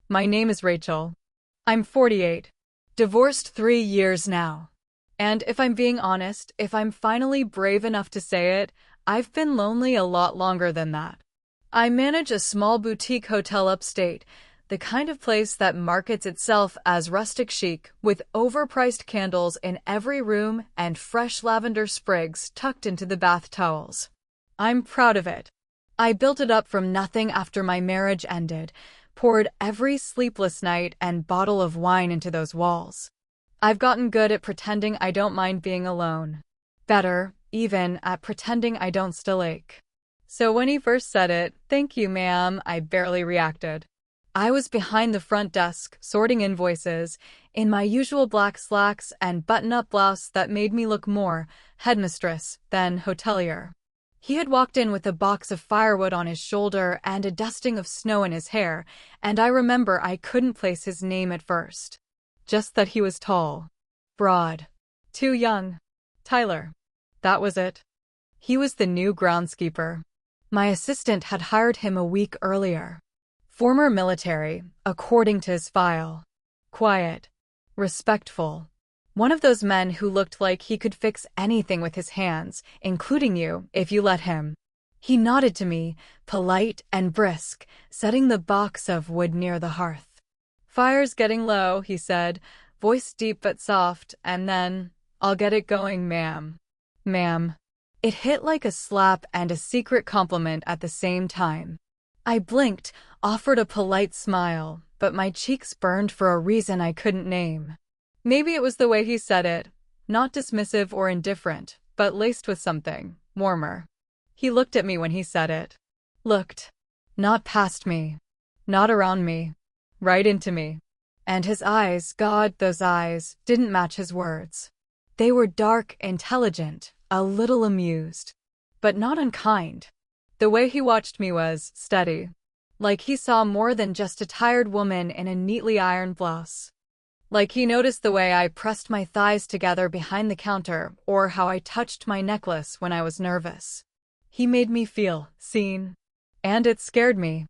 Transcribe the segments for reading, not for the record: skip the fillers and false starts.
My name is Rachel. I'm 48. Divorced 3 years now. And if I'm being honest, if I'm finally brave enough to say it, I've been lonely a lot longer than that. I manage a small boutique hotel upstate, the kind of place that markets itself as rustic chic, with overpriced candles in every room and fresh lavender sprigs tucked into the bath towels. I'm proud of it. I built it up from nothing after my marriage ended, poured every sleepless night and bottle of wine into those walls. I've gotten good at pretending I don't mind being alone. Better, even, at pretending I don't still ache. So when he first said it, "Thank you, ma'am," I barely reacted. I was behind the front desk, sorting invoices, in my usual black slacks and button-up blouse that made me look more headmistress than hotelier. He had walked in with a box of firewood on his shoulder and a dusting of snow in his hair, and I remember I couldn't place his name at first. Just that he was tall, broad, too young. Tyler. That was it. He was the new groundskeeper. My assistant had hired him a week earlier. Former military, according to his file. Quiet. Respectful. One of those men who looked like he could fix anything with his hands, including you, if you let him. He nodded to me, polite and brisk, setting the box of wood near the hearth. "Fire's getting low," he said, voice deep but soft, and then, "I'll get it going, ma'am." Ma'am. It hit like a slap and a secret compliment at the same time. I blinked, offered a polite smile, but my cheeks burned for a reason I couldn't name. Maybe it was the way he said it, not dismissive or indifferent, but laced with something warmer. He looked at me when he said it. Looked. Not past me. Not around me. Right into me. And his eyes, God, those eyes, didn't match his words. They were dark, intelligent, a little amused, but not unkind. The way he watched me was steady. Like he saw more than just a tired woman in a neatly ironed blouse. Like he noticed the way I pressed my thighs together behind the counter, or how I touched my necklace when I was nervous. He made me feel seen. And it scared me.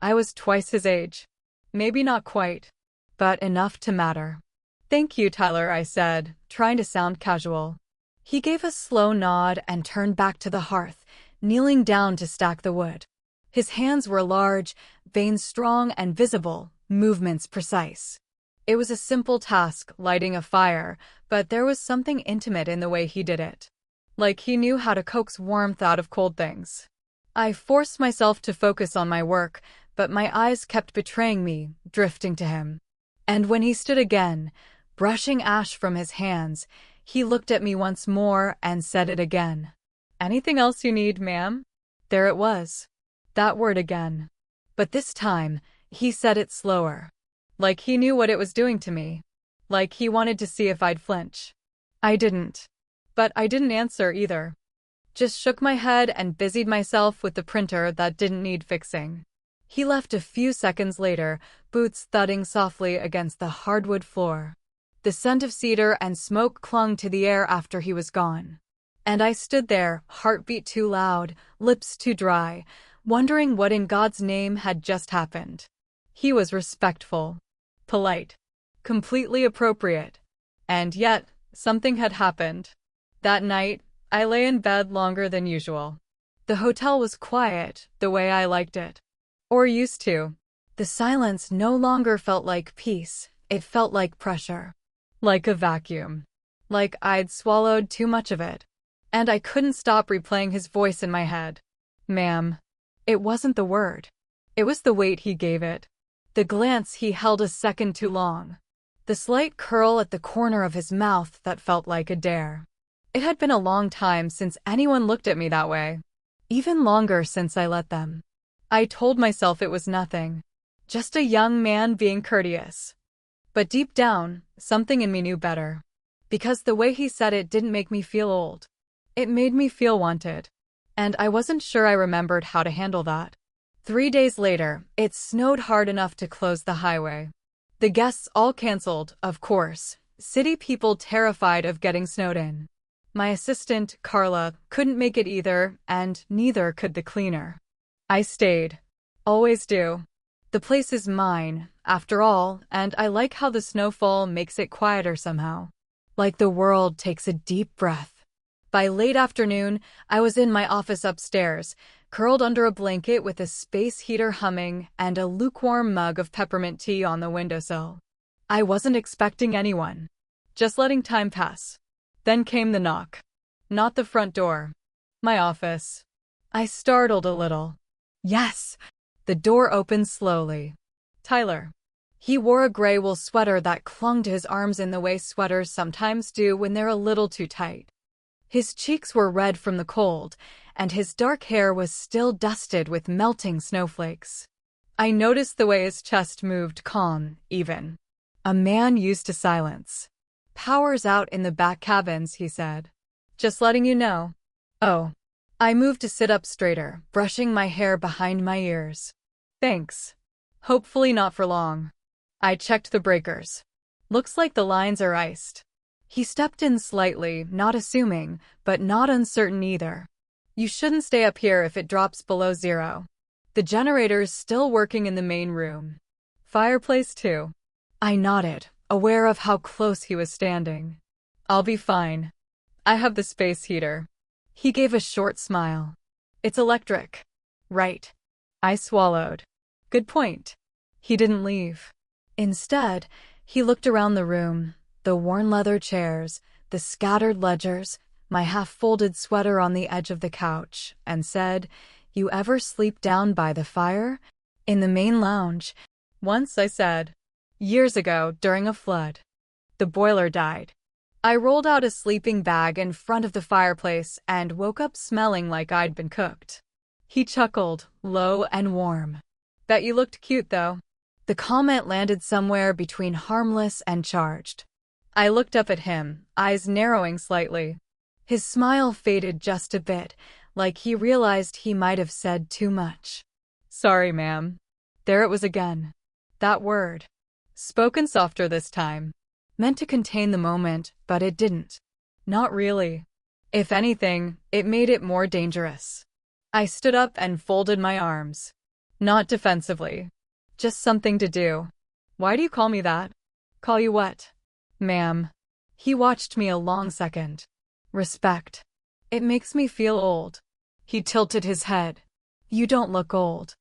I was twice his age. Maybe not quite, but enough to matter. "Thank you, Tyler," I said, trying to sound casual. He gave a slow nod and turned back to the hearth, kneeling down to stack the wood. His hands were large, veins strong and visible, movements precise. It was a simple task, lighting a fire, but there was something intimate in the way he did it. Like he knew how to coax warmth out of cold things. I forced myself to focus on my work, but my eyes kept betraying me, drifting to him. And when he stood again, brushing ash from his hands, he looked at me once more and said it again. "Anything else you need, ma'am?" There it was. That word again. But this time, he said it slower. Like he knew what it was doing to me. Like he wanted to see if I'd flinch. I didn't. But I didn't answer either. Just shook my head and busied myself with the printer that didn't need fixing. He left a few seconds later, boots thudding softly against the hardwood floor. The scent of cedar and smoke clung to the air after he was gone. And I stood there, heartbeat too loud, lips too dry, wondering what in God's name had just happened. He was respectful, polite, completely appropriate. And yet, something had happened. That night, I lay in bed longer than usual. The hotel was quiet, the way I liked it. Or used to. The silence no longer felt like peace, it felt like pressure. Like a vacuum. Like I'd swallowed too much of it. And I couldn't stop replaying his voice in my head. "Ma'am." It wasn't the word. It was the weight he gave it. The glance he held a second too long. The slight curl at the corner of his mouth that felt like a dare. It had been a long time since anyone looked at me that way. Even longer since I let them. I told myself it was nothing. Just a young man being courteous. But deep down, something in me knew better. Because the way he said it didn't make me feel old. It made me feel wanted. And I wasn't sure I remembered how to handle that. 3 days later, it snowed hard enough to close the highway. The guests all canceled, of course, city people terrified of getting snowed in. My assistant, Carla, couldn't make it either, and neither could the cleaner. I stayed. Always do. The place is mine, after all, and I like how the snowfall makes it quieter somehow. Like the world takes a deep breath. By late afternoon, I was in my office upstairs, curled under a blanket with a space heater humming and a lukewarm mug of peppermint tea on the windowsill. I wasn't expecting anyone. Just letting time pass. Then came the knock. Not the front door. My office. I startled a little. Yes! The door opened slowly. Tyler. He wore a gray wool sweater that clung to his arms in the way sweaters sometimes do when they're a little too tight. His cheeks were red from the cold, and his dark hair was still dusted with melting snowflakes. I noticed the way his chest moved, calm, even. A man used to silence. "Power's out in the back cabins," he said. "Just letting you know." Oh. I moved to sit up straighter, brushing my hair behind my ears. "Thanks. Hopefully not for long." I checked the breakers. "Looks like the lines are iced." He stepped in slightly, not assuming, but not uncertain either. "You shouldn't stay up here if it drops below zero. The generator's still working in the main room. Fireplace too." I nodded, aware of how close he was standing. "I'll be fine. I have the space heater." He gave a short smile. "It's electric." "Right." I swallowed. "Good point." He didn't leave. Instead, he looked around the room, the worn leather chairs, the scattered ledgers, my half-folded sweater on the edge of the couch, and said, "You ever sleep down by the fire?" "In the main lounge." "Once," I said. "Years ago, during a flood. The boiler died." I rolled out a sleeping bag in front of the fireplace and woke up smelling like I'd been cooked. He chuckled, low and warm. "Bet you looked cute, though." The comment landed somewhere between harmless and charged. I looked up at him, eyes narrowing slightly. His smile faded just a bit, like he realized he might have said too much. "Sorry, ma'am." There it was again. That word. Spoken softer this time. Meant to contain the moment, but it didn't. Not really. If anything, it made it more dangerous. I stood up and folded my arms. Not defensively. Just something to do. "Why do you call me that?" "Call you what?" "Ma'am." He watched me a long second. "Respect. It makes me feel old." He tilted his head. "You don't look old."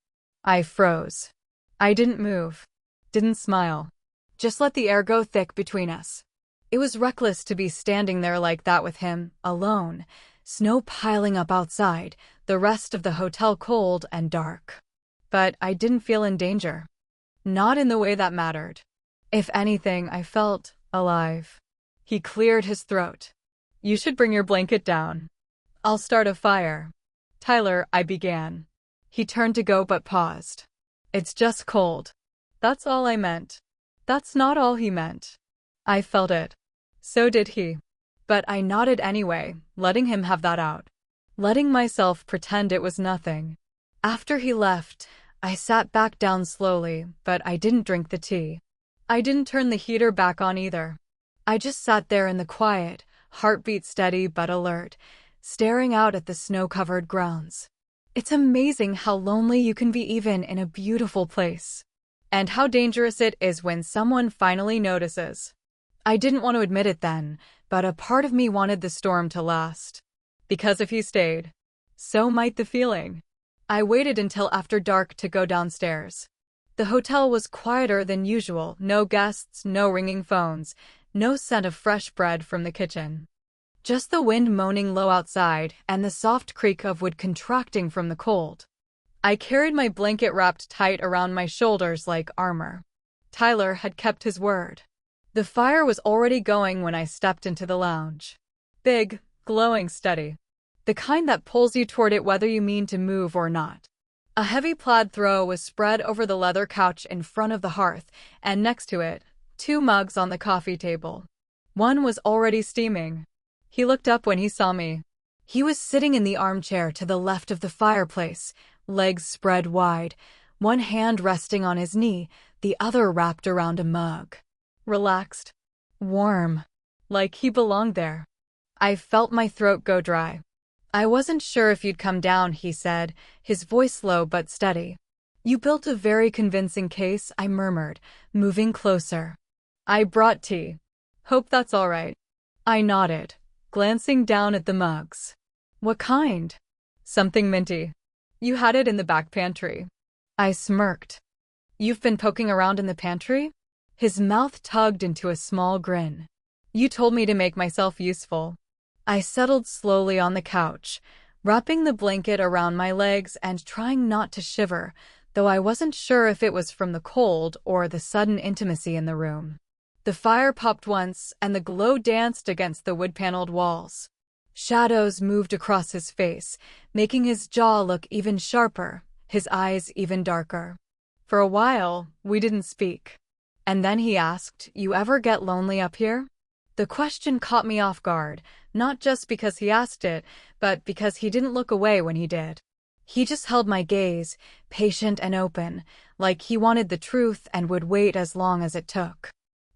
I froze. I didn't move. Didn't smile. Just let the air go thick between us. It was reckless to be standing there like that with him, alone, snow piling up outside, the rest of the hotel cold and dark. But I didn't feel in danger. Not in the way that mattered. If anything, I felt alive. He cleared his throat. "You should bring your blanket down. I'll start a fire." "Tyler," I began. He turned to go but paused. "It's just cold." That's all I meant. That's not all he meant. I felt it. So did he. But I nodded anyway, letting him have that out. Letting myself pretend it was nothing. After he left, I sat back down slowly, but I didn't drink the tea. I didn't turn the heater back on either. I just sat there in the quiet, heartbeat steady but alert, staring out at the snow-covered grounds. It's amazing how lonely you can be even in a beautiful place. And how dangerous it is when someone finally notices. I didn't want to admit it then, but a part of me wanted the storm to last. Because if he stayed, so might the feeling. I waited until after dark to go downstairs. The hotel was quieter than usual, no guests, no ringing phones, no scent of fresh bread from the kitchen. Just the wind moaning low outside and the soft creak of wood contracting from the cold. I carried my blanket wrapped tight around my shoulders like armor. Tyler had kept his word. The fire was already going when I stepped into the lounge. Big, glowing, steady. The kind that pulls you toward it whether you mean to move or not. A heavy plaid throw was spread over the leather couch in front of the hearth, and next to it, 2 mugs on the coffee table. One was already steaming. He looked up when he saw me. He was sitting in the armchair to the left of the fireplace, legs spread wide, one hand resting on his knee, the other wrapped around a mug. Relaxed. Warm. Like he belonged there. I felt my throat go dry. "I wasn't sure if you'd come down," he said, his voice low but steady. You built a very convincing case, I murmured, moving closer. I brought tea. Hope that's all right. I nodded, glancing down at the mugs. What kind? Something minty. You had it in the back pantry. I smirked. You've been poking around in the pantry? His mouth tugged into a small grin. You told me to make myself useful. I settled slowly on the couch, wrapping the blanket around my legs and trying not to shiver, though I wasn't sure if it was from the cold or the sudden intimacy in the room. The fire popped once, and the glow danced against the wood-paneled walls. Shadows moved across his face, making his jaw look even sharper, his eyes even darker. For a while, we didn't speak. And then he asked, "You ever get lonely up here?" The question caught me off guard, not just because he asked it, but because he didn't look away when he did. He just held my gaze, patient and open, like he wanted the truth and would wait as long as it took.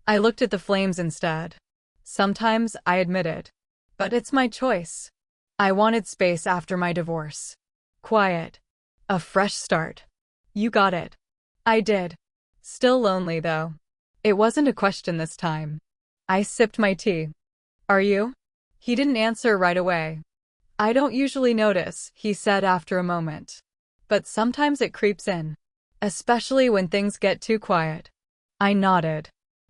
I looked at the flames instead. Sometimes I admitted. But it's my choice. I wanted space after my divorce. Quiet. A fresh start. You got it. I did. Still lonely, though. It wasn't a question this time. I sipped my tea. Are you? He didn't answer right away. I don't usually notice, he said after a moment. But sometimes it creeps in. Especially when things get too quiet. I nodded.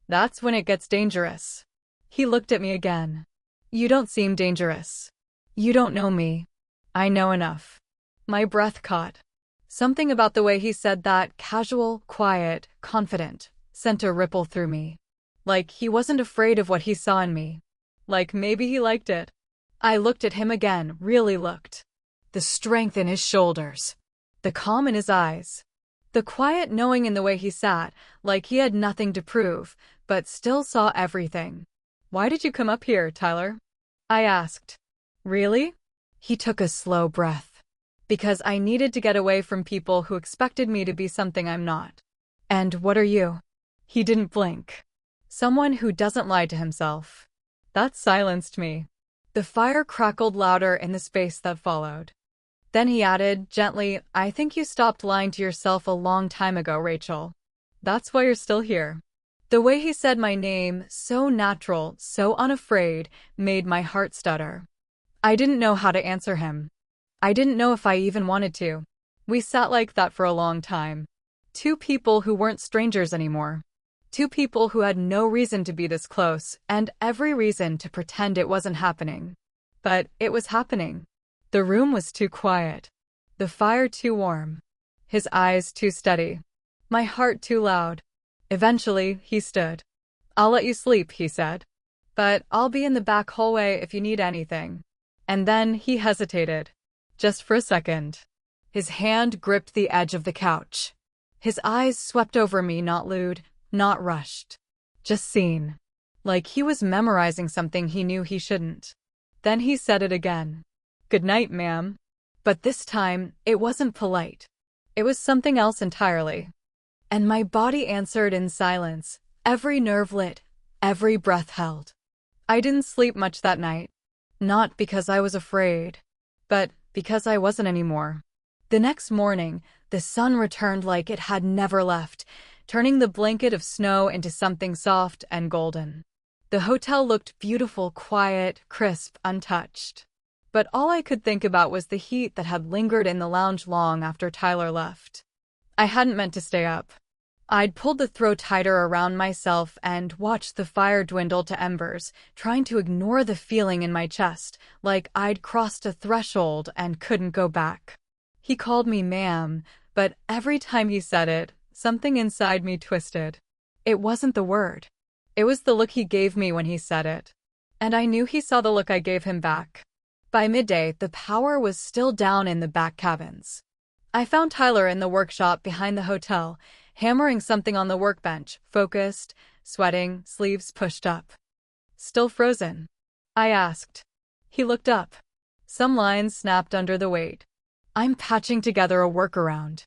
That's when it gets dangerous. He looked at me again. You don't seem dangerous. You don't know me. I know enough. My breath caught. Something about the way he said that, casual, quiet, confident, sent a ripple through me. Like he wasn't afraid of what he saw in me. Like maybe he liked it. I looked at him again, really looked. The strength in his shoulders. The calm in his eyes. The quiet knowing in the way he sat, like he had nothing to prove, but still saw everything. Why did you come up here, Tyler? I asked. Really? He took a slow breath. Because I needed to get away from people who expected me to be something I'm not. And what are you? He didn't blink. Someone who doesn't lie to himself. That silenced me. The fire crackled louder in the space that followed. Then he added, gently, I think you stopped lying to yourself a long time ago, Rachel. That's why you're still here. The way he said my name, so natural, so unafraid, made my heart stutter. I didn't know how to answer him. I didn't know if I even wanted to. We sat like that for a long time. Two people who weren't strangers anymore. Two people who had no reason to be this close, and every reason to pretend it wasn't happening. But it was happening. The room was too quiet. The fire too warm. His eyes too steady. My heart too loud. Eventually, he stood. I'll let you sleep, he said. But I'll be in the back hallway if you need anything. And then he hesitated. Just for a second. His hand gripped the edge of the couch. His eyes swept over me, not lewd, not rushed. Just seen. Like he was memorizing something he knew he shouldn't. Then he said it again. Good night, ma'am. But this time, it wasn't polite. It was something else entirely. And my body answered in silence, every nerve lit, every breath held. I didn't sleep much that night. Not because I was afraid, but because I wasn't anymore. The next morning, the sun returned like it had never left, turning the blanket of snow into something soft and golden. The hotel looked beautiful, quiet, crisp, untouched. But all I could think about was the heat that had lingered in the lounge long after Tyler left. I hadn't meant to stay up. I'd pulled the throw tighter around myself and watched the fire dwindle to embers, trying to ignore the feeling in my chest, like I'd crossed a threshold and couldn't go back. He called me ma'am, but every time he said it, something inside me twisted. It wasn't the word. It was the look he gave me when he said it. And I knew he saw the look I gave him back. By midday, the power was still down in the back cabins. I found Tyler in the workshop behind the hotel, hammering something on the workbench, focused, sweating, sleeves pushed up. Still frozen? I asked. He looked up. Some lines snapped under the weight. I'm patching together a workaround.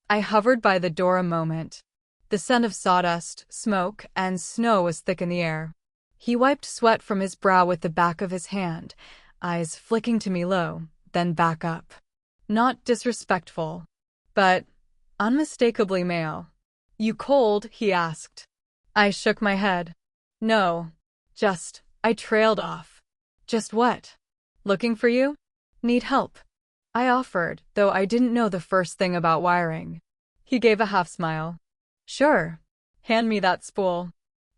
I hovered by the door a moment. The scent of sawdust, smoke, and snow was thick in the air. He wiped sweat from his brow with the back of his hand, eyes flicking to me low, then back up. Not disrespectful, but unmistakably male. "You cold?" he asked. I shook my head. "No. I trailed off." "Just what?" "Looking for you? Need help?" I offered, though I didn't know the first thing about wiring. He gave a half smile. "Sure. Hand me that spool."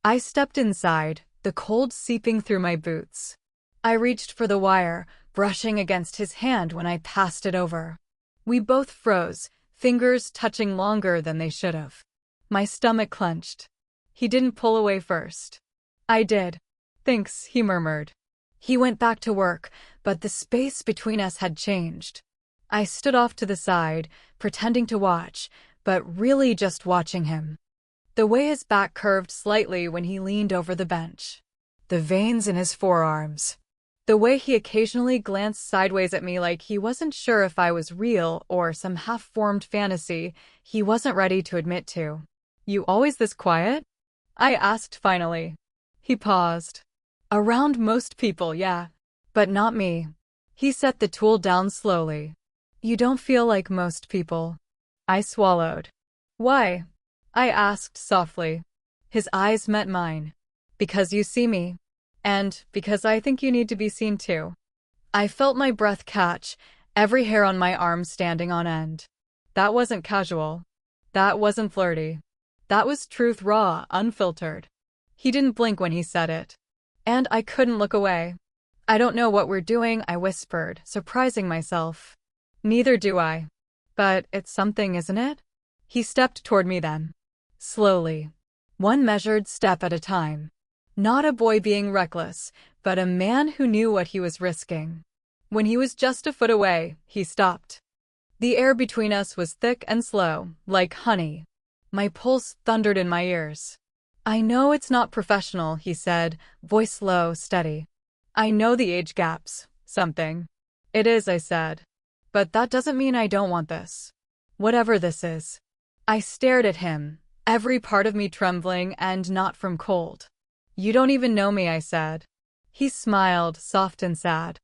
I stepped inside, the cold seeping through my boots. I reached for the wire, brushing against his hand when I passed it over. We both froze, fingers touching longer than they should have. My stomach clenched. He didn't pull away first. I did. "Thanks," he murmured. He went back to work, but the space between us had changed. I stood off to the side, pretending to watch, but really just watching him. The way his back curved slightly when he leaned over the bench. The veins in his forearms. The way he occasionally glanced sideways at me like he wasn't sure if I was real or some half-formed fantasy he wasn't ready to admit to. "You always this quiet?" I asked finally. He paused. "Around most people, yeah. But not me." He set the tool down slowly. "You don't feel like most people." I swallowed. "Why?" I asked softly. His eyes met mine. "Because you see me. And because I think you need to be seen too." I felt my breath catch, every hair on my arm standing on end. That wasn't casual. That wasn't flirty. That was truth, raw, unfiltered. He didn't blink when he said it. And I couldn't look away. "I don't know what we're doing," I whispered, surprising myself. "Neither do I. But it's something, isn't it?" He stepped toward me then. Slowly. One measured step at a time. Not a boy being reckless, but a man who knew what he was risking. When he was just a foot away, he stopped. The air between us was thick and slow, like honey. My pulse thundered in my ears. "I know it's not professional," he said, voice low, steady. "I know the age gaps. Something." "It is," I said. "But that doesn't mean I don't want this. Whatever this is." I stared at him, every part of me trembling, and not from cold. "You don't even know me," I said. He smiled, soft and sad.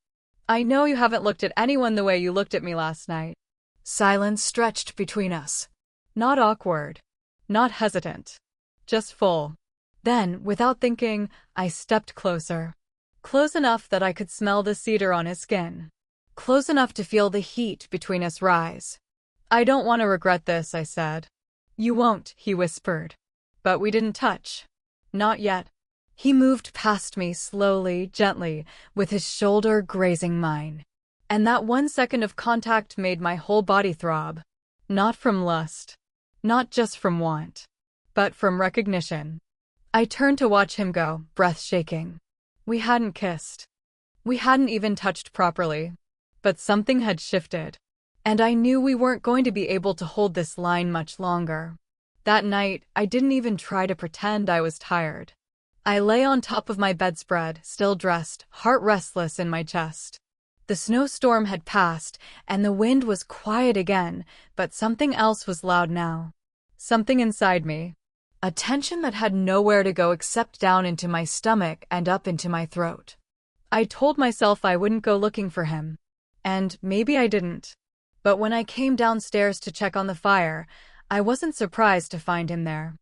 "I know you haven't looked at anyone the way you looked at me last night." Silence stretched between us. Not awkward. Not hesitant. Just full. Then, without thinking, I stepped closer. Close enough that I could smell the cedar on his skin. Close enough to feel the heat between us rise. "I don't want to regret this," I said. "You won't," he whispered. But we didn't touch. Not yet. He moved past me slowly, gently, with his shoulder grazing mine. And that 1 second of contact made my whole body throb. Not from lust. Not just from want. But from recognition. I turned to watch him go, breath shaking. We hadn't kissed. We hadn't even touched properly. But something had shifted. And I knew we weren't going to be able to hold this line much longer. That night, I didn't even try to pretend I was tired. I lay on top of my bedspread, still dressed, heart restless in my chest. The snowstorm had passed, and the wind was quiet again, but something else was loud now. Something inside me. A tension that had nowhere to go except down into my stomach and up into my throat. I told myself I wouldn't go looking for him. And maybe I didn't. But when I came downstairs to check on the fire, I wasn't surprised to find him there.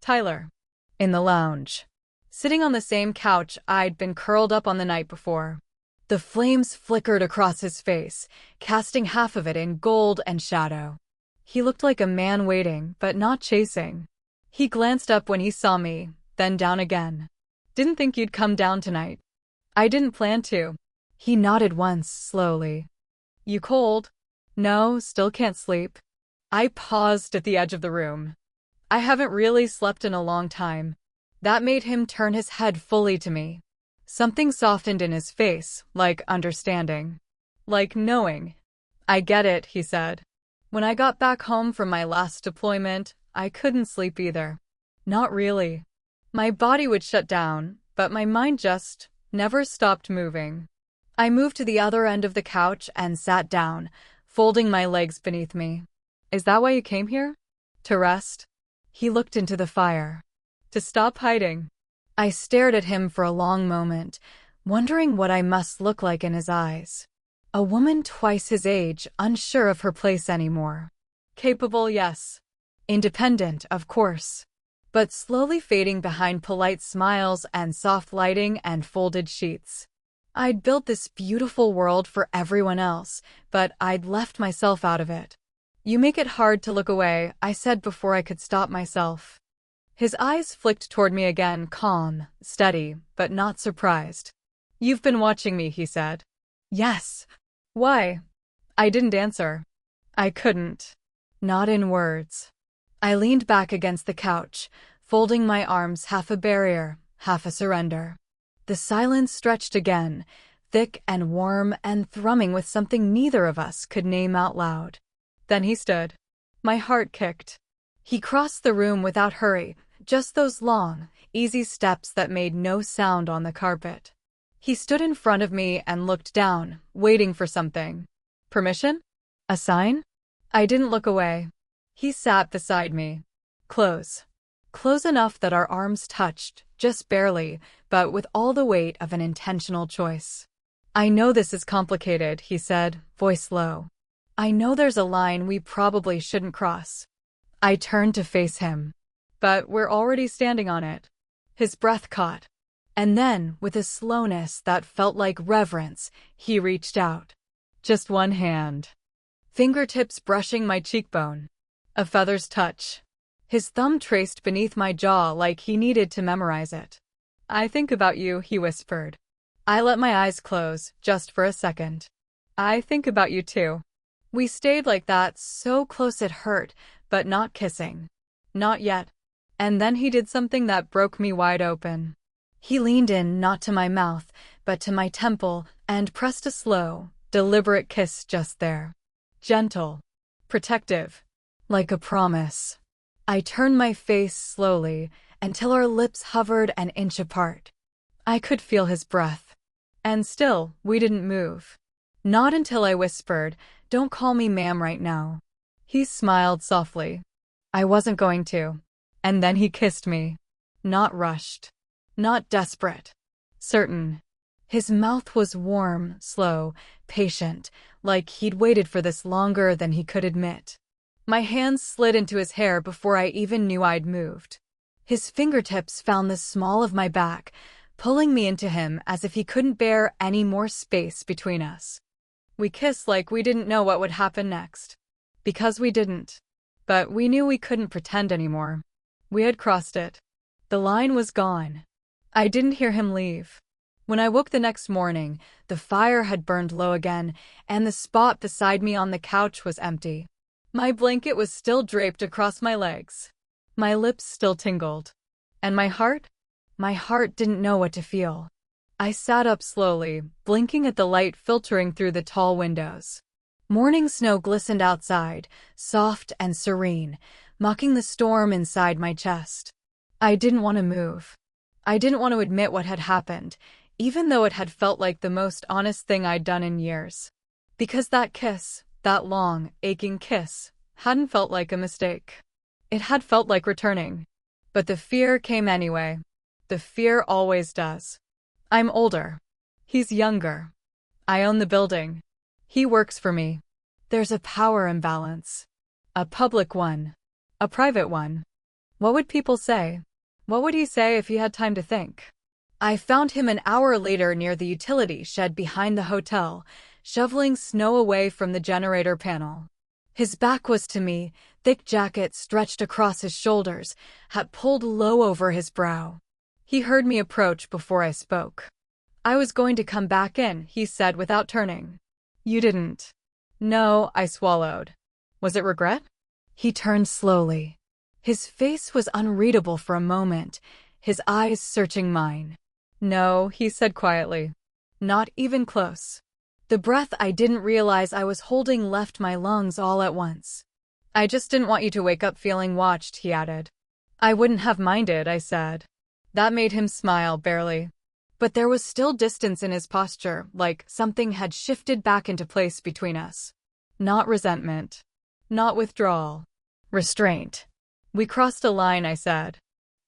Tyler. In the lounge. Sitting on the same couch I'd been curled up on the night before. The flames flickered across his face, casting half of it in gold and shadow. He looked like a man waiting, but not chasing. He glanced up when he saw me, then down again. "Didn't think you'd come down tonight." "I didn't plan to." He nodded once, slowly. "You cold?" "No, still can't sleep." I paused at the edge of the room. I haven't really slept in a long time. That made him turn his head fully to me. Something softened in his face, like understanding. Like knowing. "I get it," he said. "When I got back home from my last deployment, I couldn't sleep either. Not really. My body would shut down, but my mind just never stopped moving." I moved to the other end of the couch and sat down, folding my legs beneath me. "Is that why you came here? To rest?" He looked into the fire. "To stop hiding." I stared at him for a long moment, wondering what I must look like in his eyes. A woman twice his age, unsure of her place anymore. Capable, yes. Independent, of course, but slowly fading behind polite smiles and soft lighting and folded sheets. I'd built this beautiful world for everyone else, but I'd left myself out of it. You make it hard to look away, I said before I could stop myself. His eyes flicked toward me again, calm, steady, but not surprised. You've been watching me, he said. Yes. Why? I didn't answer. I couldn't. Not in words. I leaned back against the couch, folding my arms, half a barrier, half a surrender. The silence stretched again, thick and warm and thrumming with something neither of us could name out loud. Then he stood. My heart kicked. He crossed the room without hurry, just those long, easy steps that made no sound on the carpet. He stood in front of me and looked down, waiting for something. Permission? A sign? I didn't look away. He sat beside me. Close. Close enough that our arms touched, just barely, but with all the weight of an intentional choice. I know this is complicated, he said, voice low. I know there's a line we probably shouldn't cross. I turned to face him. But we're already standing on it. His breath caught. And then, with a slowness that felt like reverence, he reached out. Just one hand. Fingertips brushing my cheekbone. A feather's touch. His thumb traced beneath my jaw like he needed to memorize it. I think about you, he whispered. I let my eyes close, just for a second. I think about you too. We stayed like that, so close it hurt, but not kissing. Not yet. And then he did something that broke me wide open. He leaned in, not to my mouth, but to my temple, and pressed a slow, deliberate kiss just there. Gentle. Protective. Like a promise. I turned my face slowly, until our lips hovered an inch apart. I could feel his breath. And still, we didn't move. Not until I whispered, "Don't call me ma'am right now." He smiled softly. I wasn't going to. And then he kissed me. Not rushed. Not desperate. Certain. His mouth was warm, slow, patient, like he'd waited for this longer than he could admit. My hands slid into his hair before I even knew I'd moved. His fingertips found the small of my back, pulling me into him as if he couldn't bear any more space between us. We kissed like we didn't know what would happen next. Because we didn't. But we knew we couldn't pretend anymore. We had crossed it. The line was gone. I didn't hear him leave. When I woke the next morning, the fire had burned low again, and the spot beside me on the couch was empty. My blanket was still draped across my legs. My lips still tingled. And my heart? My heart didn't know what to feel. I sat up slowly, blinking at the light filtering through the tall windows. Morning snow glistened outside, soft and serene, mocking the storm inside my chest. I didn't want to move. I didn't want to admit what had happened, even though it had felt like the most honest thing I'd done in years. Because that kiss, that long, aching kiss, hadn't felt like a mistake. It had felt like returning. But the fear came anyway. The fear always does. I'm older. He's younger. I own the building. He works for me. There's a power imbalance. A public one. A private one. What would people say? What would he say if he had time to think? I found him an hour later near the utility shed behind the hotel, shoveling snow away from the generator panel. His back was to me, thick jacket stretched across his shoulders, hat pulled low over his brow. He heard me approach before I spoke. I was going to come back in, he said without turning. You didn't. No, I swallowed. Was it regret? He turned slowly. His face was unreadable for a moment, his eyes searching mine. No, he said quietly. Not even close. The breath I didn't realize I was holding left my lungs all at once. I just didn't want you to wake up feeling watched, he added. I wouldn't have minded, I said. That made him smile, barely. But there was still distance in his posture, like something had shifted back into place between us. Not resentment. Not withdrawal. Restraint. We crossed a line, I said.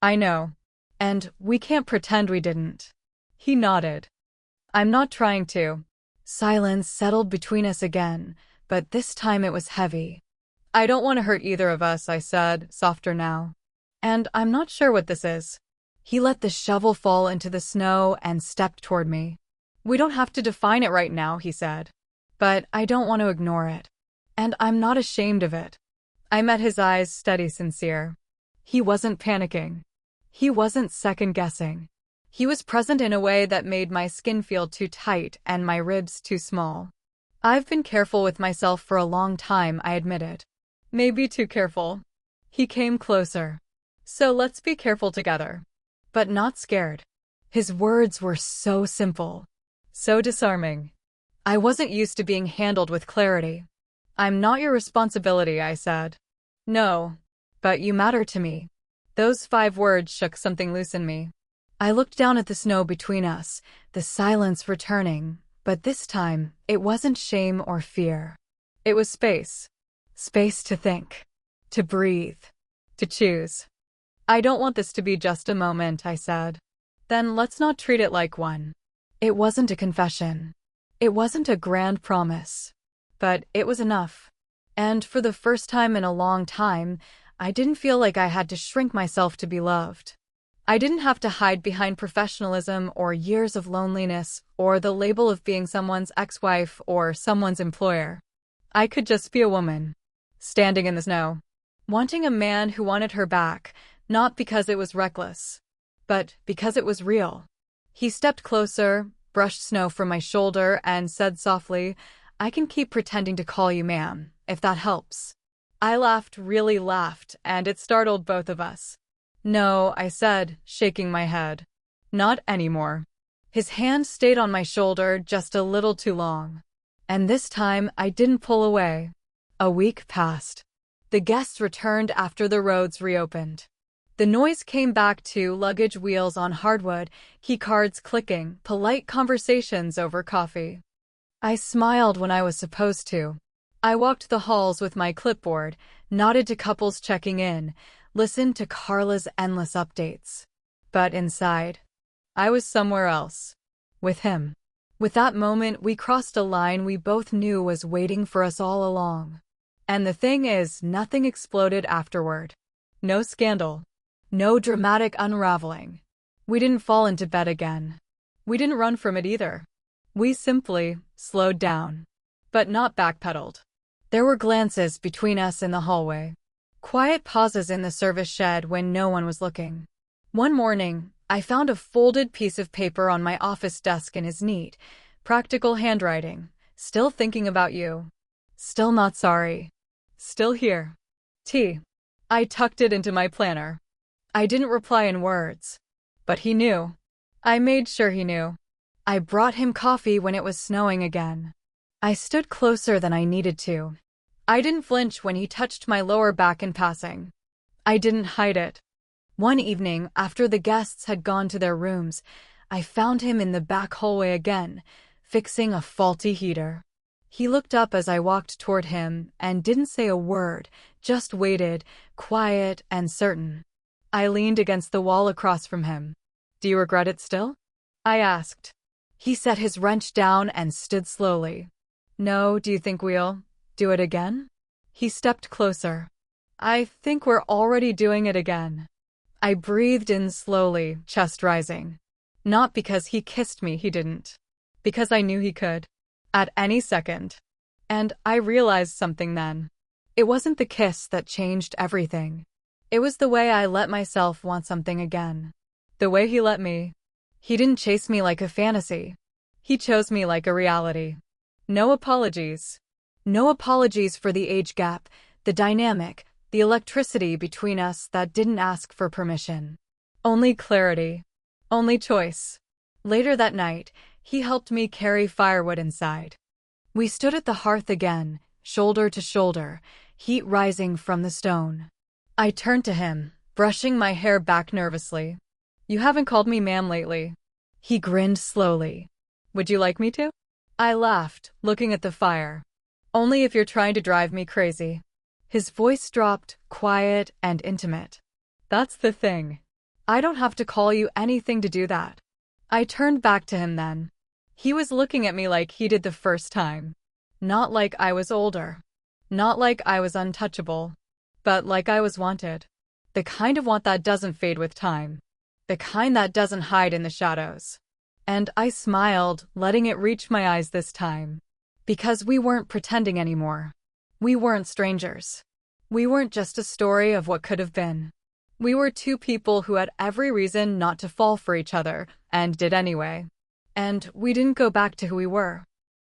I know. And we can't pretend we didn't. He nodded. I'm not trying to. Silence settled between us again, but this time it was heavy. I don't want to hurt either of us, I said, softer now. And I'm not sure what this is. He let the shovel fall into the snow and stepped toward me. We don't have to define it right now, he said. But I don't want to ignore it. And I'm not ashamed of it. I met his eyes, steady, sincere. He wasn't panicking. He wasn't second-guessing. He was present in a way that made my skin feel too tight and my ribs too small. I've been careful with myself for a long time, I admitted. Maybe too careful. He came closer. So let's be careful together. But not scared. His words were so simple. So disarming. I wasn't used to being handled with clarity. I'm not your responsibility, I said. No. But you matter to me. Those 5 words shook something loose in me. I looked down at the snow between us, the silence returning, but this time, it wasn't shame or fear. It was space. Space to think. To breathe. To choose. I don't want this to be just a moment, I said. Then let's not treat it like one. It wasn't a confession. It wasn't a grand promise. But it was enough. And for the first time in a long time, I didn't feel like I had to shrink myself to be loved. I didn't have to hide behind professionalism or years of loneliness or the label of being someone's ex-wife or someone's employer. I could just be a woman, standing in the snow, wanting a man who wanted her back, not because it was reckless, but because it was real. He stepped closer, brushed snow from my shoulder, and said softly, I can keep pretending to call you ma'am, if that helps. I laughed, really laughed, and it startled both of us. No, I said, shaking my head. Not anymore. His hand stayed on my shoulder just a little too long. And this time, I didn't pull away. A week passed. The guests returned after the roads reopened. The noise came back to luggage wheels on hardwood, keycards clicking, polite conversations over coffee. I smiled when I was supposed to. I walked the halls with my clipboard, nodded to couples checking in, listened to Carla's endless updates. But inside, I was somewhere else. With him. With that moment, we crossed a line we both knew was waiting for us all along. And the thing is, nothing exploded afterward. No scandal. No dramatic unraveling. We didn't fall into bed again. We didn't run from it either. We simply slowed down. But not backpedaled. There were glances between us in the hallway. Quiet pauses in the service shed when no one was looking. One morning, I found a folded piece of paper on my office desk in his neat, practical handwriting. Still thinking about you. Still not sorry. Still here. T. I tucked it into my planner. I didn't reply in words. But he knew. I made sure he knew. I brought him coffee when it was snowing again. I stood closer than I needed to. I didn't flinch when he touched my lower back in passing. I didn't hide it. One evening, after the guests had gone to their rooms, I found him in the back hallway again, fixing a faulty heater. He looked up as I walked toward him and didn't say a word, just waited, quiet and certain. I leaned against the wall across from him. Do you regret it still? I asked. He set his wrench down and stood slowly. No, do you think we'll do it again? He stepped closer. I think we're already doing it again. I breathed in slowly, chest rising. Not because he kissed me, he didn't. Because I knew he could. At any second. And I realized something then. It wasn't the kiss that changed everything. It was the way I let myself want something again. The way he let me. He didn't chase me like a fantasy. He chose me like a reality. No apologies. No apologies for the age gap, the dynamic, the electricity between us that didn't ask for permission. Only clarity. Only choice. Later that night, he helped me carry firewood inside. We stood at the hearth again, shoulder to shoulder, heat rising from the stone. I turned to him, brushing my hair back nervously. You haven't called me ma'am lately. He grinned slowly. Would you like me to? I laughed, looking at the fire. Only if you're trying to drive me crazy. His voice dropped, quiet and intimate. That's the thing. I don't have to call you anything to do that. I turned back to him then. He was looking at me like he did the first time. Not like I was older. Not like I was untouchable, but like I was wanted. The kind of want that doesn't fade with time. The kind that doesn't hide in the shadows. And I smiled, letting it reach my eyes this time. Because we weren't pretending anymore. We weren't strangers. We weren't just a story of what could have been. We were two people who had every reason not to fall for each other, and did anyway. And we didn't go back to who we were.